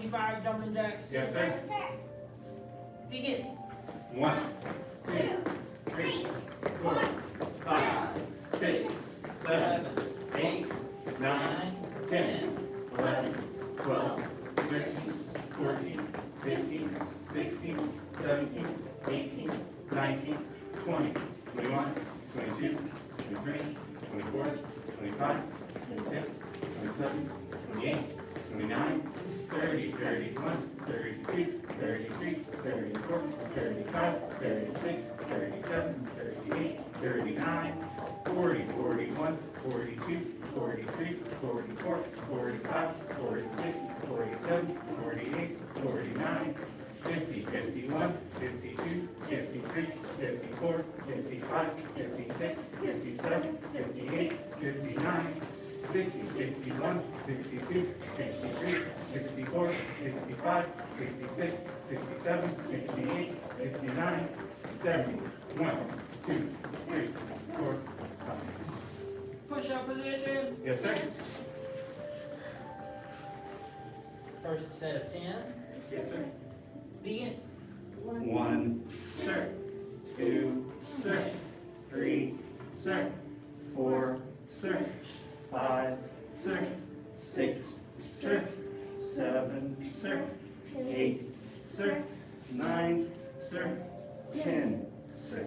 25 jumping jacks. Yes, sir. Begin. 1, 2, 3, 4, 5, 6, 7, 8, 9, 10, 11, 12, 13, 14, 15, 16, 17, 18, 19, 20, 21, 22, 23, 24, 25, 26, 27, 28, 29, 30, 31, 32, 33, 34, 35, 36, 37, 38, 39, 40, 41, 42, 43, 44, 45, 46, 47, 48, 49, 50, 51, 52, 53, 54, 55, 56, 57, 58, 59, 60, 61, 62, 63, 64, 65, 66, 67, 68, 69, 70, 1, 2, 3, 4, 5. Push up position. Yes, sir. First set of 10. Yes, sir. Begin. 1, sir. 2, sir. 3, sir. 4, sir. 5, sir. 6, sir. 7, sir. 8, sir. 9, sir. 10, sir.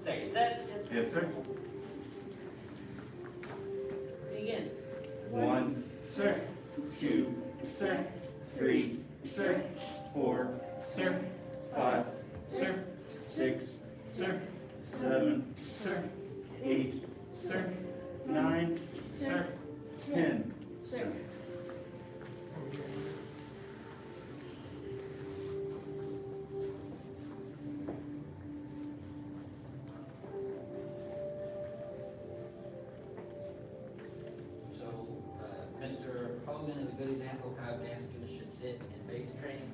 Second set. Yes, sir. Begin. 1, sir. 2, sir. 3, sir. 4, sir. 5, sir. 6, sir. 7, sir. 8, sir. 9, sir. 10, sir. So, Mr. Hogan is a good example of how advanced students should sit in basic training.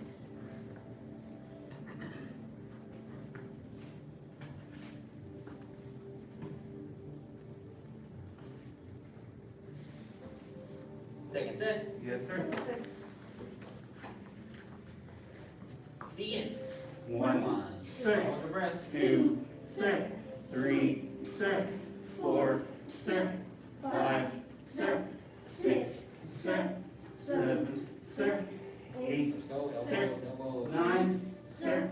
Second set. Yes, sir. Begin. 1, sir. Hold your breath. 2, sir. 3, sir. 4, sir. 5, sir. 6, sir. 7, sir. 8, Let's go. sir. Elbows, elbows. 9, sir.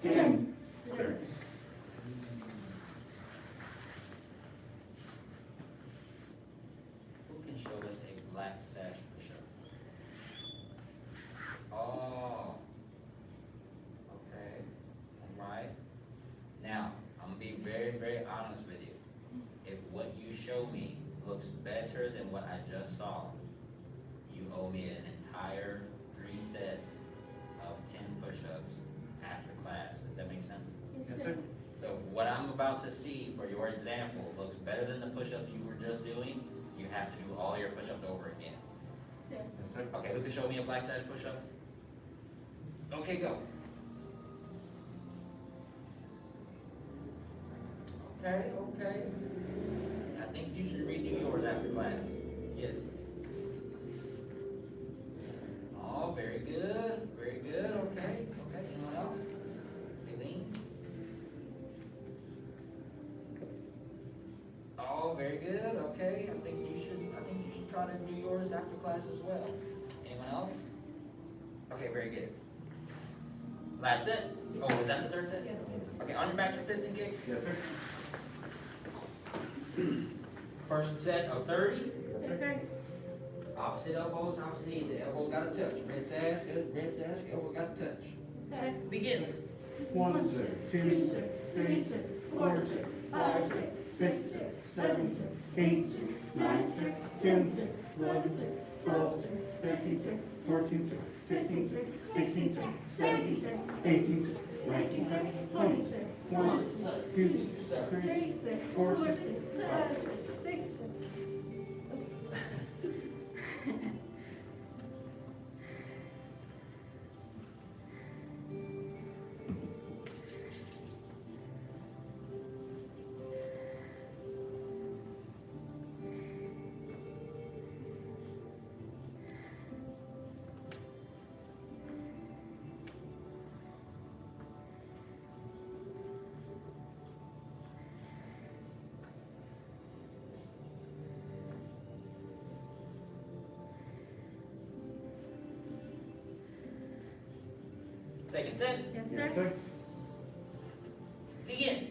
10, sir. Who can show us a black sash push-up? Oh. Okay. All right. Now, I'm gonna be very, very honest with you. If what you show me looks better than what I just saw, you owe me an entire 3 sets of 10 push-ups after class. Does that make sense? Yes, sir. So what I'm about to see for your example looks better than the push-ups you were just doing. You have to do all your push-ups over again. Yes, sir. Okay, who can show me a black sash push-up? Okay, go. Okay, okay. I think you should redo yours after class. Yes. Oh, very good, very good. Okay, okay. Anyone else? Eileen? Oh, very good. Okay, I think you should try to do yours after class as well. Anyone else? Okay, very good. Last set? Oh, was that the third set? Yes. Okay, on your backs for piston kicks. Yes, sir. First set of 30. Yes, sir. Opposite elbows, opposite knees. The elbows gotta touch. Red sash, good. Red sash, elbows gotta touch. Begin. 1, sir. 2, sir. 3, sir. 4, sir. 5, sir. 6, sir. 7, sir. 8, sir. 9, sir, 10, sir, 11, sir, 12, sir, 13, sir, 14, sir, 15, sir, 16, sir, 17, sir, 18, sir, 19, sir, 20, sir, 1, 2, 3, 4, 5, 6, Second set, Yes, sir. begin.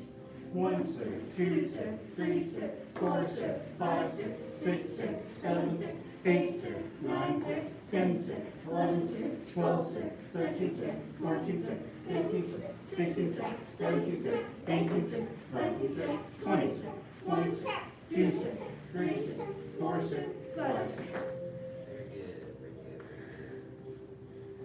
1, sir, 2, sir, 3, sir, 4, sir, 5, sir, 6, sir, 7, sir, 8, sir, 9, sir, 10, sir, 11, sir, 12, sir, 13, sir, 14, sir, 15, sir, 16, sir, 17, sir, 18, sir, 19, sir, 20, sir, 1, sir, 2, sir, 3, sir, 4, sir, 5, sir. Very good, very good, very good.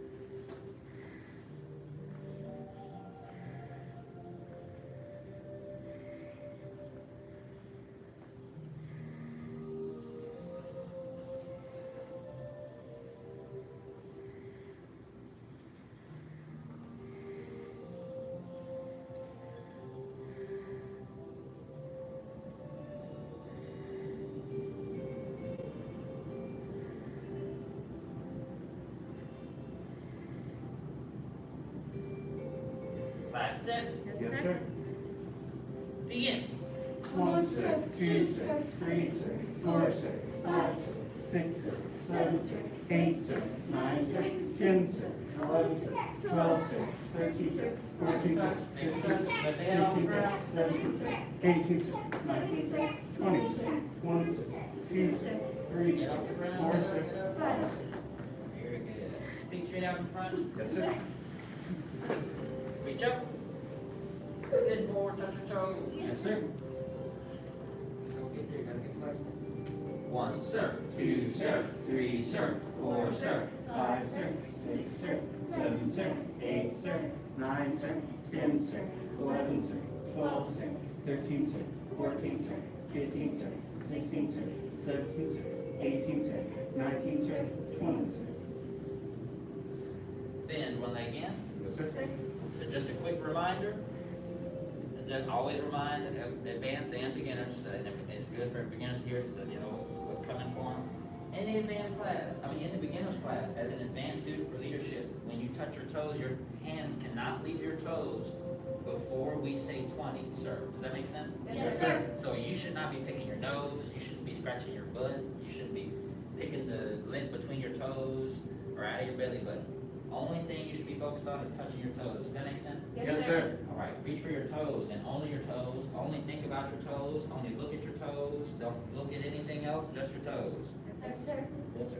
Last set, Yes, sir. begin. 1, sir, 2, sir, 3, sir, 4, sir, 5, sir, 6, sir, 7, sir, 8, sir, 9, sir, 10, sir, 11, sir, 12, sir, 13, sir, 14, sir, 15, sir, 16, sir, 17, sir, 18, sir, 19, sir, 20, sir, 1, sir, 2, sir, 3, Get sir, off the ground, 4, get sir, up. 5, sir. Very good. Feet straight out in front, Yes, sir. reach up. Bend forward, touch your toes. Yes, sir. Let's go get there, gotta get flexible. 1, sir, 2, sir, 3, sir, 4, sir. 5, sir, 6, sir, 7, sir, 8, sir, 9, sir, 10, sir, 11, sir, 12, sir, 13, sir, 14, sir, 15, sir, 16, sir, 17, sir, 18, sir, 19, sir, 20, sir. Bend one leg in. Yes, sir. So just a quick reminder, just always remind advanced and beginners, and it's good for beginners here, so you know what's coming for them. In the advanced class, in the beginner's class, as an advanced student for leadership, when you touch your toes, your hands cannot leave your toes before we say 20, sir. Does that make sense? Yes, sir. So you should not be picking your nose, you shouldn't be scratching your butt, you shouldn't be picking the lint between your toes or out of your belly button. Only thing you should be focused on is touching your toes. Does that make sense? Yes, sir. All right, reach for your toes and only your toes. Only think about your toes. Only look at your toes. Don't look at anything else, just your toes. Yes, sir. Yes, sir.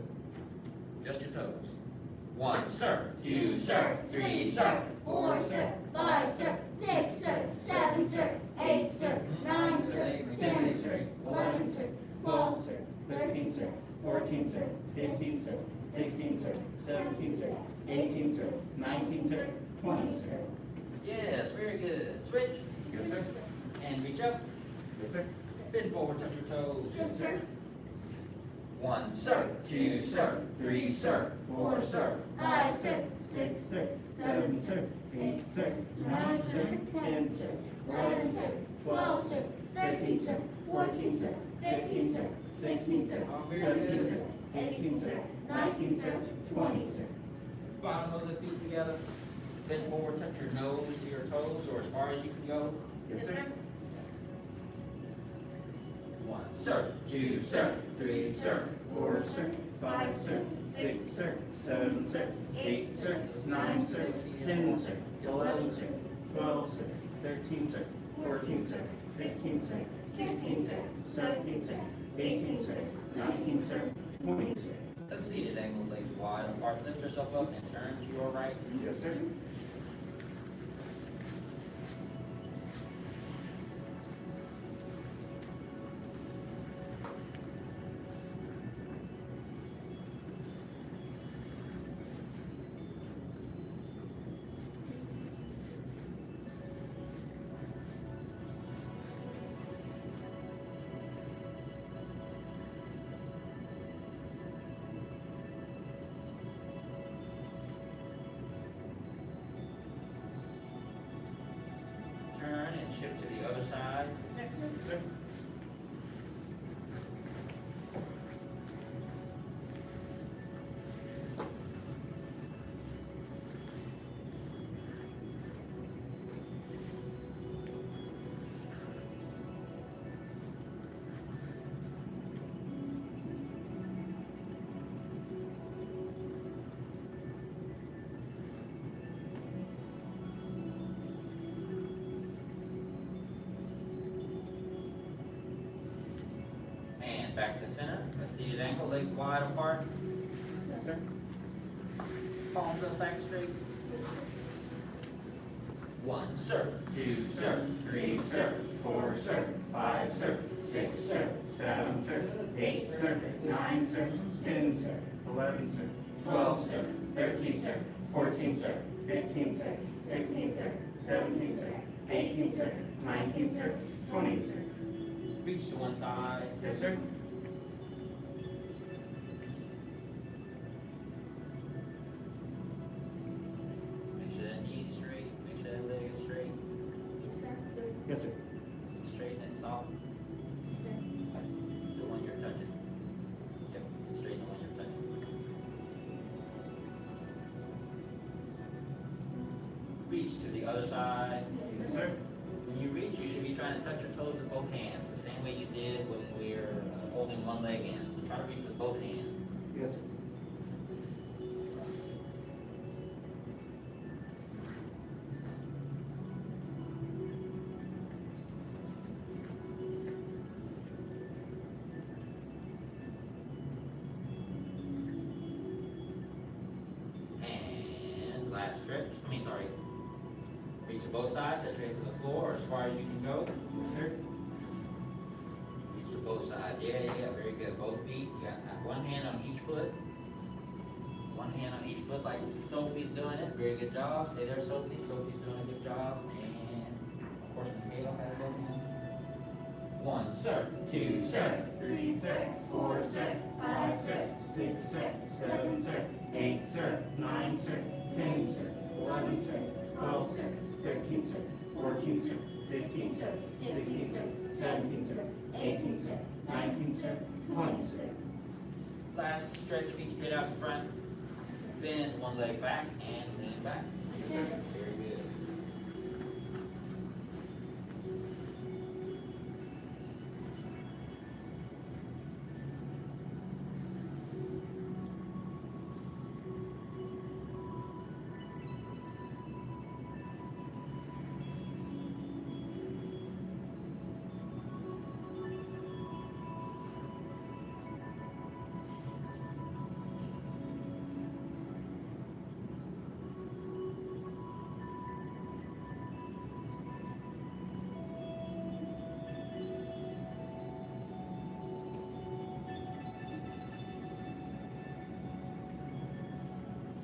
Just your toes. 1, sir. 2, sir. 3, sir. 4, sir. 5, sir. 6, sir. 7, sir. 8, sir. 9, sir. 10, sir. 11, sir. 12, sir. 13, sir, 14, sir, 15, sir, 16, sir, 17, sir, 18, sir, 19, sir, 20, sir. Yes, very good. Switch Yes, sir. and reach up. Yes, sir. Bend forward, touch your toes. Yes, sir. 1, sir. 2, sir. 3, sir. 4, sir. 5, sir. 6, sir, 7, sir, 8, sir, 9, sir, 10, sir, 11, sir, 12, sir, 13, sir, 14, sir, 15, sir, 16, sir, 17, sir, 18, sir, 19, sir, 20, sir. Bottom of the feet together. Bend forward, touch your nose to your toes or as far as you can go. Yes, sir. 1, sir. 2, sir. 3, sir. 4, sir, 5, sir, 6, sir, 7, sir, 8, sir, 9, sir, 10, sir, 11, sir, 12, sir, 13, sir, 14, sir, 15, sir, 16, sir, 17, sir, 18, sir, 19, sir, 20, sir. A seated angle, legs wide apart. Lift yourself up and turn to your right. Yes, sir. side. Yes, sir. And back to center. Let's see your ankle, legs wide apart. Yes, sir. Palms up, back straight. 1, sir. 2, sir. 3, sir. 4, sir. 5, sir. 6, sir. 7, sir. 8, sir. 9, sir. 10, sir. 11, sir. 12, sir. 13, sir. 14, sir. 15, sir. 16, sir. 17, sir. 18, sir. 19, sir. 20, sir. Reach to one side. Yes, sir. Make sure that knee's straight. Make sure that leg is straight. Yes, sir. Straight and soft. The one you're touching. Yep, straight the one you're touching. Reach to the other side. Yes, sir. When you reach, you should be trying to touch your toes with both hands, the same way you did when we were holding one leg in. So try to reach with both hands. Yes, sir. And last stretch. Reach to both sides, touch your head to the floor, or as far as you can go. Yes, sir. Reach to both sides. Yeah, very good. Both feet. You got one hand on each foot. One hand on each foot, like Sophie's doing it. Very good job. Stay there, Sophie. Sophie's doing a good job. And of course, Miss Gail has both hands. 1, sir. 2, sir. 3, sir. 4, sir. 5, sir. 6, sir. 7, sir. 8, sir. 9, sir. 10, sir. 11, sir. 12, sir. 13, sir. 14, sir. 15, sir. 16, sir. 17, sir. 18, sir. 19, sir. 20, sir. Last stretch, feet straight out in front. Bend one leg back and lean back. Very good.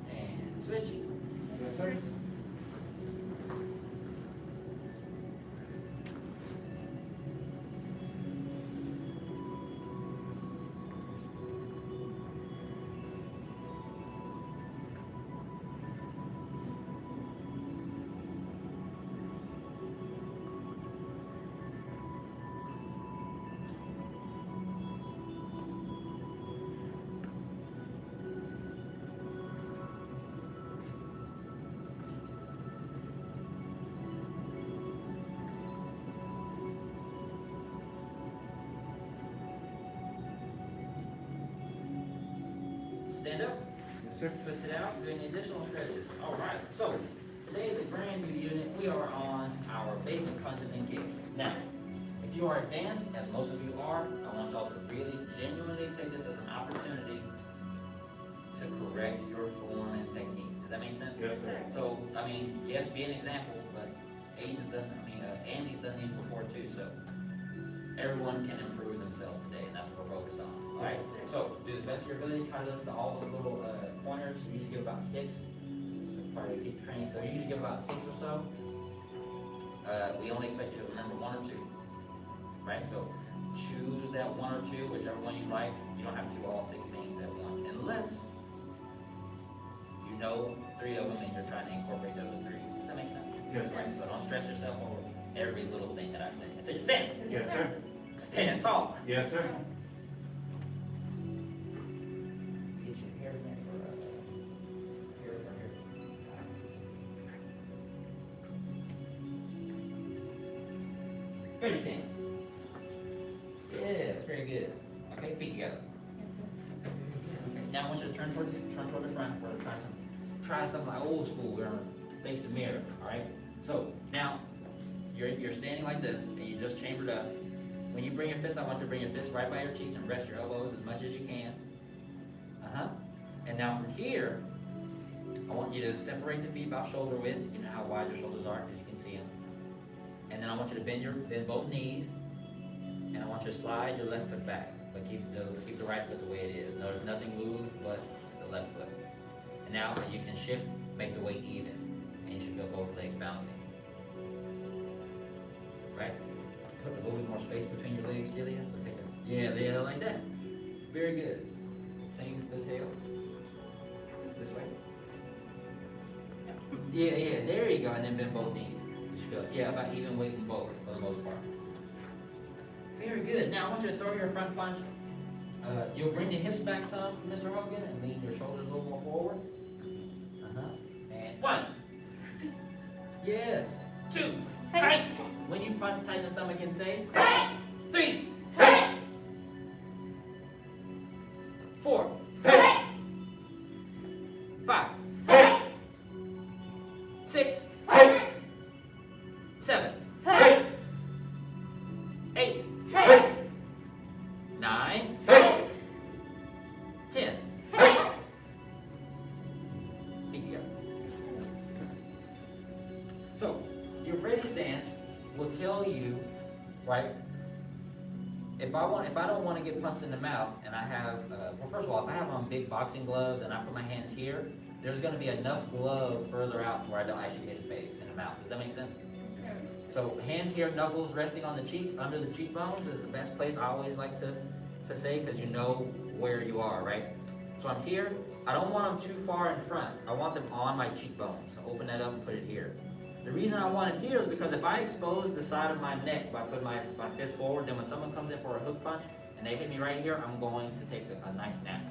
And switch. Yes, sir. Stand up. Yes, sir. Twist it out, doing additional stretches. All right, so today is a brand new unit. We are on our basic punches and kicks. Now, if you are advanced, as most of you are, I want y'all to really genuinely take this as an opportunity to correct your form and technique. Does that make sense? Yes, sir. So, I mean, yes, be an example, but Andy's done these before too, so everyone can improve themselves today, and that's what we're focused on. All right, so do the best of your ability. Try to listen to all the little pointers. You usually give about 6. It's part of the teacher training, so you usually give about 6 or so. We only expect you to remember 1 or 2. Right, so choose that 1 or 2, whichever one you like. You don't have to do all 6 things at once, unless you know 3 of them and you're trying to incorporate the other 3. Does that make sense? Yes, sir. Right, so don't stress yourself over every little thing that I say. Take your stance. Yes, sir. Stand tall. Yes, sir. Get your hair back for, here or here. Ready, stance. Yes, very good. Okay, feet together. Okay, now I want you to turn toward the front. We're gonna try something like old school. We're gonna face the mirror, all right? So now you're standing like this, and you just chambered up. When you bring your fist, I want you to bring your fist right by your cheeks and rest your elbows as much as you can. And now from here, I want you to separate the feet about shoulder width. You know how wide your shoulders are, as you can see them. And then I want you to bend both knees, and I want you to slide your left foot back, but keep the right foot the way it is. Notice nothing moved but the left foot. And now you can shift, make the weight even, and you should feel both legs bouncing. Right? Put a little bit more space between your legs, Jillian. So take it. Yeah, like that. Very good. Same this tail. This way. Yeah, there you go. And then bend both knees. You should feel, about even weight in both for the most part. Very good. Now I want you to throw your front punch. You'll bring the hips back some, Mr. Hogan, and lean your shoulders a little more forward. And 1. Yes. 2. Tight. When you punch, tighten the stomach and say 3. 4. 5. 6. 7. 8. 9. 10. Feet together. So, your ready stance will tell you, right? If I don't want to get punched in the mouth, and I have, well, first of all, if I have on big boxing gloves and I put my hands here, there's going to be enough glove further out to where I don't actually hit the face in the mouth. Does that make sense? So hands here, knuckles resting on the cheeks, under the cheekbones is the best place I always like to say, because you know where you are, right? So I'm here. I don't want them too far in front. I want them on my cheekbones. So open that up and put it here. The reason I want it here is because if I expose the side of my neck by putting my fist forward, then when someone comes in for a hook punch and they hit me right here, I'm going to take a nice nap.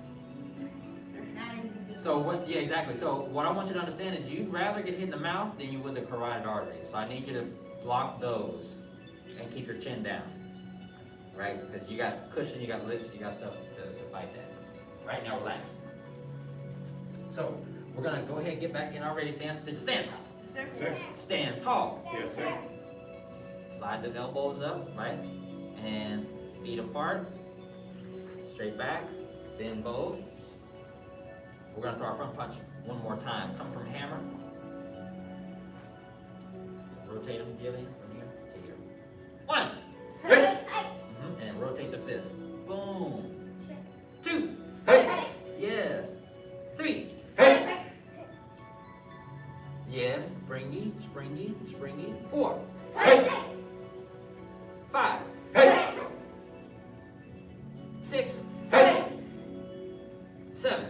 So what? Yeah, exactly. So what I want you to understand is you'd rather get hit in the mouth than you would the carotid arteries. So I need you to block those and keep your chin down, right? Because you got cushion, you got lips, you got stuff to fight that. Right now, relax. So we're gonna go ahead and get back in our ready stance. To the stance. Sir. Stand tall. Yes, sir. Slide the elbows up, right? And feet apart. Straight back. Bend both. We're going to throw our front punch one more time. Come from hammer. Rotate them, Jillian, from here to here. 1. And rotate the fist. Boom. 2. Yes. 3. Yes. Springy. 4. 5. 6. 7.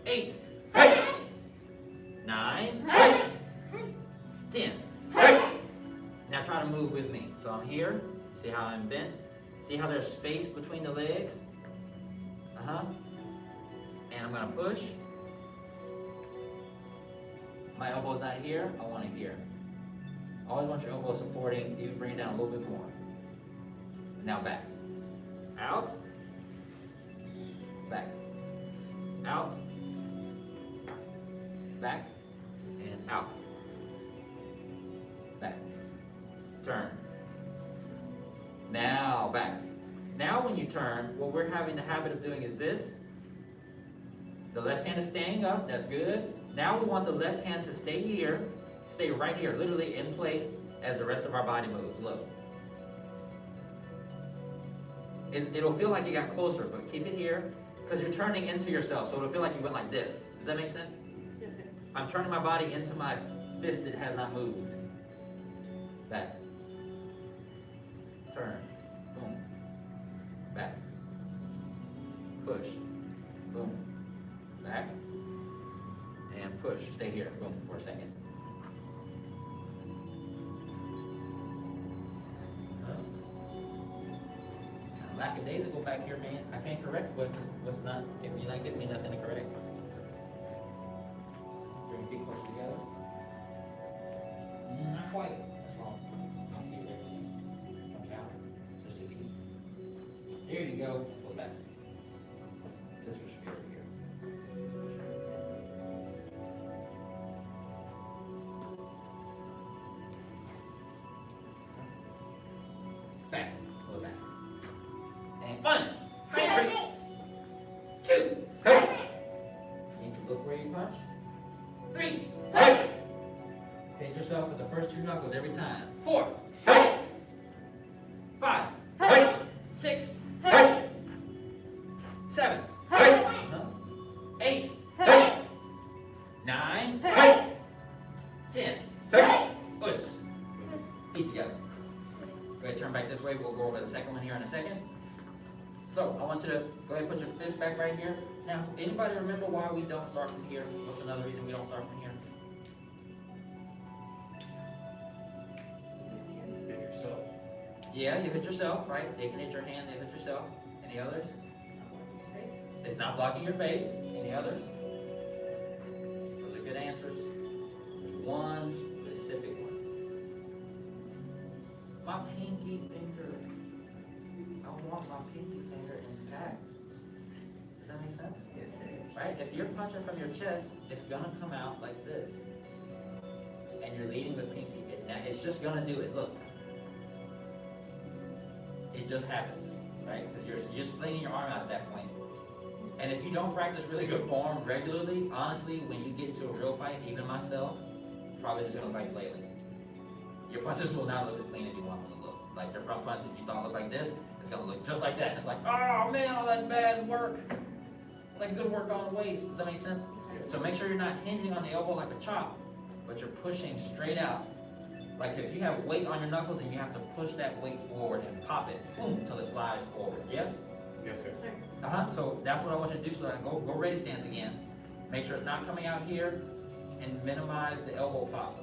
8. 9. 10. Now try to move with me. So I'm here. See how I'm bent? See how there's space between the legs? And I'm going to push. My elbow's not here. I want it here. Always want your elbow supporting. Even bring it down a little bit more. Now back. Out. Back. Out. Back. And out. Back. Turn. Now back. Now when you turn, what we're having the habit of doing is this. The left hand is staying up. That's good. Now we want the left hand to stay here. Stay right here, literally in place as the rest of our body moves. Look. It'll feel like you got closer, but keep it here because you're turning into yourself. So it'll feel like you went like this. Does that make sense? Yes, sir. I'm turning my body into my fist that has not moved. Back. Turn. Boom. Back. Push. Boom. Back. And push. Stay here. Boom. For a second. days ago back here, man. I can't correct what's not, if you're not giving me nothing to correct. Bring your feet closer together. Not quite. That's wrong. I'll see it there. Come down. Just your feet. There you go. Pull back. This one should be over here. Back. Pull it back. And 1, 2, need to look where you punch. 3, hit yourself with the first 2 knuckles every time. 4, 5, 6, 7, 8, 9, 10. Push. Feet together. Go ahead, turn back this way. We'll go over the second one here in a second. So I want you to go ahead and put your fist back right here. Now, anybody remember why we don't start from here? What's another reason we don't start from here? Hit yourself. Yeah, you hit yourself, right? They can hit your hand, they hit yourself. Any others? It's not blocking your face. Any others? Those are good answers. There's one specific one. My pinky finger. I want my pinky finger intact. Does that make sense? Yes, sir. Right? If you're punching from your chest, it's gonna come out like this. And you're leading with pinky. It's just gonna do it. Look. It just happens, right? Because you're just flinging your arm out at that point. And if you don't practice really good form regularly, honestly, when you get into a real fight, even myself, probably just gonna look like flailing. Your punches will not look as clean as you want them to look. Like your front punch, if you thought it looked like this, it's gonna look just like that. It's like, oh man, all that bad work. Like good work on the waist. Does that make sense? So make sure you're not hinging on the elbow like a chop, but you're pushing straight out. Like if you have weight on your knuckles and you have to push that weight forward and pop it, boom, until it flies forward. Yes? Yes, sir. So that's what I want you to do. So that go ready stance again. Make sure it's not coming out here, and minimize the elbow pop.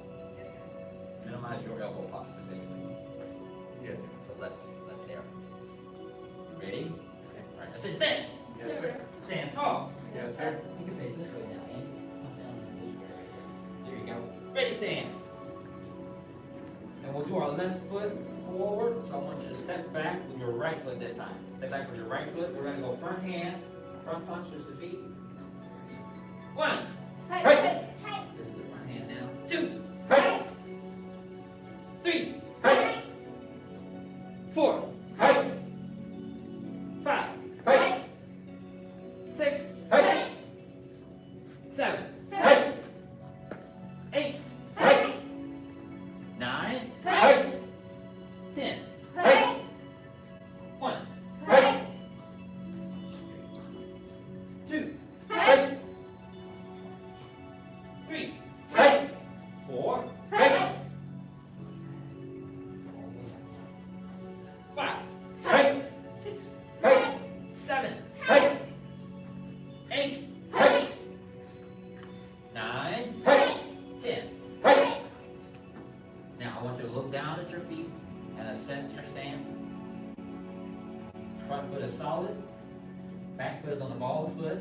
Minimize your elbow pop specifically. Yes, sir. So let's there. Ready? All right, that's it. Stand. Yes, sir. Stand tall. Yes, sir. You can face this way now, Andy. Come down this way. There you go. Ready, stand. And we'll do our left foot forward. So I want you to step back with your right foot this time. Step back with your right foot. We're going to go front hand, front punch, switch the feet. 1. This is the front hand now. 2. 3. 4. 5. 6. 7. 8. 9. 10. 1. 2. 3. 4. 5. 6. 7. 8. 9. 10. Now I want you to look down at your feet and assess your stance. Front foot is solid. Back foot is on the ball of the foot.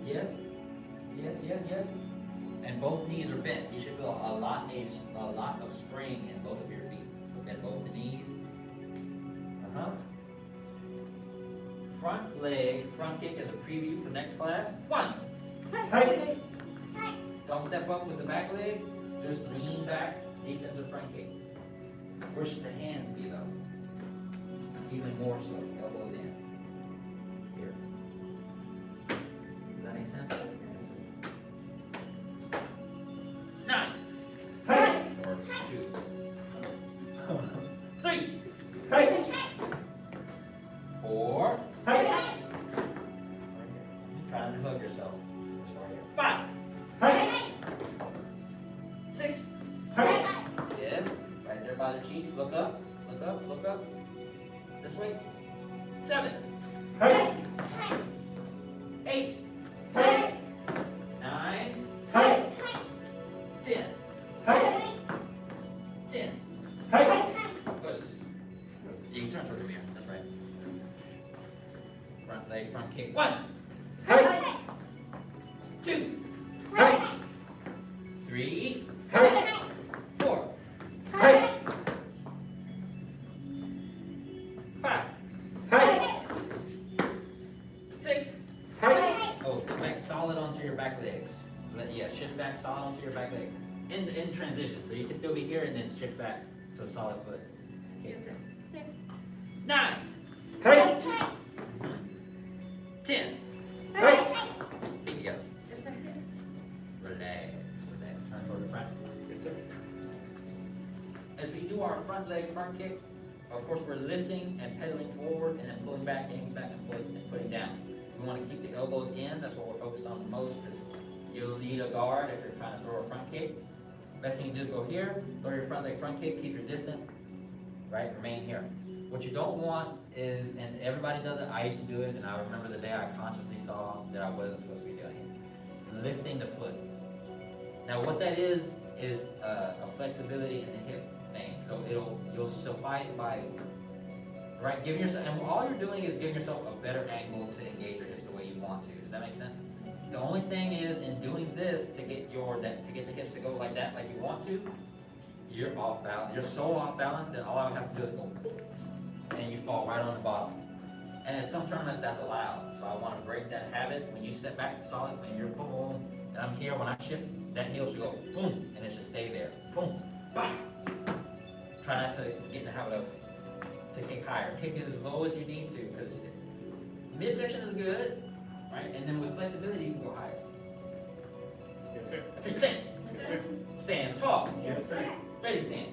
Yes. Yes. And both knees are bent. You should feel a lot of spring in both of your feet. So bend both the knees. Front leg, front kick as a preview for next class. 1. Don't step up with the back leg. Just lean back, defensive front kick. Push the hands below. Even more so, elbows in. Here. Does that make sense? 9. Or 2. 3. 4. Trying to hug yourself. 5. 6. Yes. Right there by the cheeks. Look up. Look up. Look up. This way. 7. 8. 9. 10. 10. Push. You can turn toward the mirror. back solid onto your back legs. Yeah, shift back solid onto your back leg. In transition, so you can still be here and then shift back to a solid foot. Okay. Yes, sir. 9, Hey! 10. Hey! Feet together. Yes, sir. Relax, relax. Turn toward the front. Yes, sir. As we do our front leg front kick, of course we're lifting and pedaling forward and then pulling back and putting down. We want to keep the elbows in. That's what we're focused on the most, because you'll need a guard if you're trying to throw a front kick. Best thing to do is go here, throw your front leg front kick, keep your distance, right? Remain here. What you don't want is, and everybody does it, I used to do it, and I remember the day I consciously saw that I wasn't supposed to be doing it. Lifting the foot. Now what that is a flexibility in the hip thing. So you'll suffice by, right, giving yourself, and all you're doing is giving yourself a better angle to engage your hips the way you want to. Does that make sense? The only thing is, in doing this, to get the hips to go like that, like you want to, you're off balance. You're so off balance that all I would have to do is go, and you fall right on the bottom. And at some tournaments, that's allowed. So I want to break that habit. When you step back solid, when you're boom, and I'm here, when I shift, that heel should go boom, and it should stay there. Boom, bah. Try not to get in the habit of to kick higher. Kick it as low as you need to, because midsection is good, right? And then with flexibility, you can go higher. Yes, sir. That's it. Sit. Yes, sir. Stand tall. Yes, sir. Ready, stand.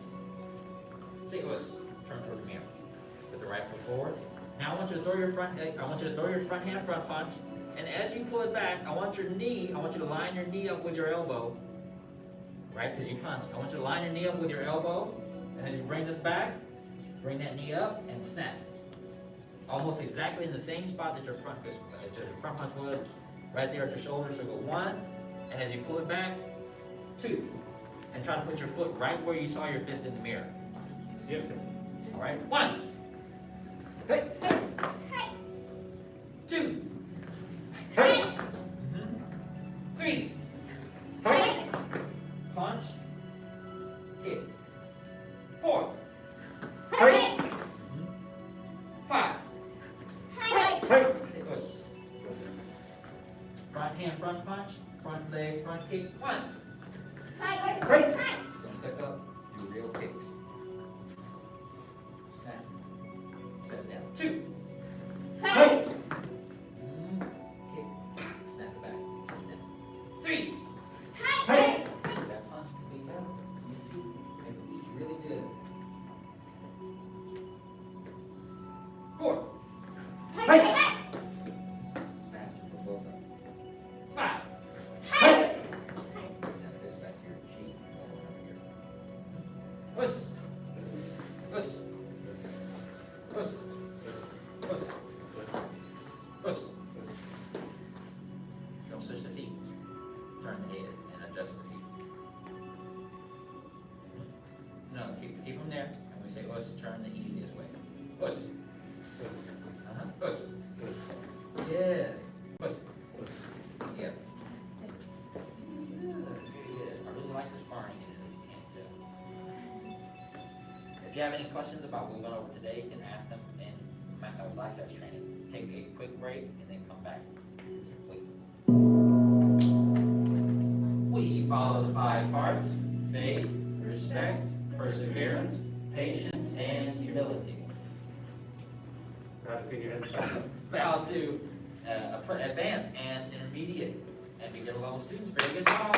Say us. Turn toward the mirror. Put the right foot forward. Now I want you to throw your front hand front punch. And as you pull it back, I want you to line your knee up with your elbow. Right? Because you punch. I want you to line your knee up with your elbow. And as you bring this back, bring that knee up and snap. Almost exactly in the same spot that your front punch was. Right there at your shoulder. So go 1. And as you pull it back, 2. And try to put your foot right where you saw your fist in the mirror. Yes, sir. All right? 1. Hey! 2. Hey! 3. Hey! Punch. Kick. 4. Hey! 5. Hey! Push. Front hand front punch. Front leg front kick. 1. Hey! Don't step up. Do real kicks. Snap. Set it down. 2. Hey! Kick. Snap it back. Set it down. 3. Hey! That punch could be better. You see, make the reach really good. 4. Hey! Faster for both of them. 5. Hey! Now fist back to your cheek. Over here. Push. Push. Push. Push. Push. Don't switch the feet. Turn the head and adjust the feet. No, keep them there. And we say push, turn the easiest way. Push. Push. Yes. Push. Yeah. Good. I really like the sparring in it. You can't tell. If you have any questions about what we went over today, you can ask them in biceps training. Take a quick break and then come back. We follow the 5 parts: faith, respect, perseverance, patience, and humility. Proud to see your head instructor. Vow to advance and intermediate and beginner level students. Very good job.